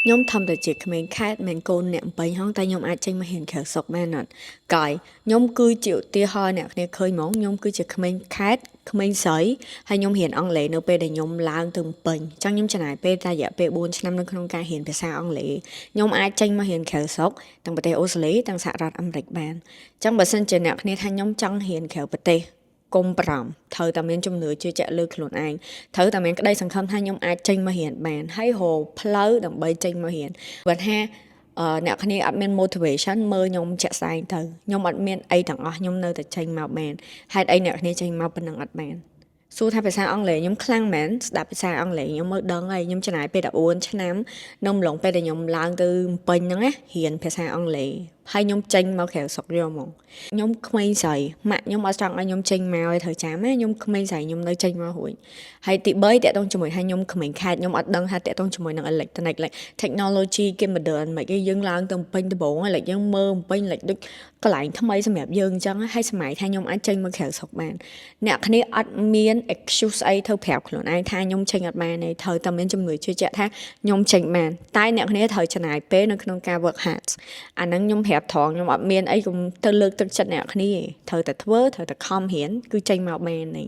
nhóm thầm tại chị mình khát mình cô nẹm bánh hông tay nhóm ai tranh mà hiện khởi sọc mà nọt cài nhóm cứ chịu tia hơi nè nè khơi món nhóm cứ chị mình khát mình sấy hay nhóm hiện ăn lệ nấu bê để nhóm lang từng bánh trong nhóm chân này bê ta dạ bê 4 năm nó không ca hiện bê sao ăn lệ nhóm ai tranh mà hiện khởi sọc tăng bê tê ô lý tăng xạ rạt âm rịch bàn trong bà sân chân nè nè thay nhóm trăng hiện khởi bê tê công bẩm thời tầm miền trong nửa chưa chạy lư khluồn anh thời tầm miền cái đây sẵn khâm hai nhóm ai tranh mà hiện bàn hay hồ pleu đằng bay tranh mà hiện vật ha nè khani admin motivation mơ nhóm chạy sai thời nhóm admin ai đằng nhóm nơi tại tranh mà bàn hay đây nè khani tranh mà bên đằng admin សួរថាភាសាអង់គ្លេសខ្ញុំខ្លាំងមែនស្ដាប់ភាសាអង់គ្លេសខ្ញុំមើលដឹងហើយខ្ញុំចំណាយពេល14ឆ្នាំនំឡងពេលដែលខ្ញុំឡើងទៅពេញហ្នឹងណារៀនភាសាអង់គ្លេសហើយខ្ញុំចេញមកក្រៅស្រុកយកហ្មងខ្ញុំក្មេងស្រីម៉ាក់ខ្ញុំអត់ចង់ឲ្យខ្ញុំចេញមកឲ្យត្រូវចាំណាខ្ញុំក្មេងស្រីខ្ញុំនៅចេញមករួចហើយទី3តកតងជាមួយហើយខ្ញុំក្មេងខេតខ្ញុំអត់ដឹងថាតកតងជាមួយនឹង electronic like technology គេ modern មិនគេយើងឡើងទៅពេញដំបងហើយ like យើងមើលពេញ like ដូចកន្លែងថ្មីសម្រាប់យើងអញ្ចឹងហើយសម័យថាខ្ញុំអាចចេញមកក្រៅស្រុកបានអ្នកគ្នាអត់មាន excuse អីទៅប្រាប់ខ្លួនឯងថាខ្ញុំចេញអត់បានទេត្រូវតែមានជំនឿជឿជាក់ថាខ្ញុំចេញបានតែអ្នកគ្នាត្រូវចំណាយពេលនៅក្នុងការ work hard អាហ្នឹងខ្ញុំប្រាប់ត្រង់ខ្ញុំអត់មានអីកុំទៅលើកទឹកចិត្តអ្នកគ្នាទេត្រូវតែធ្វើត្រូវតែខំរៀនគឺចេញមកបានហ្នឹង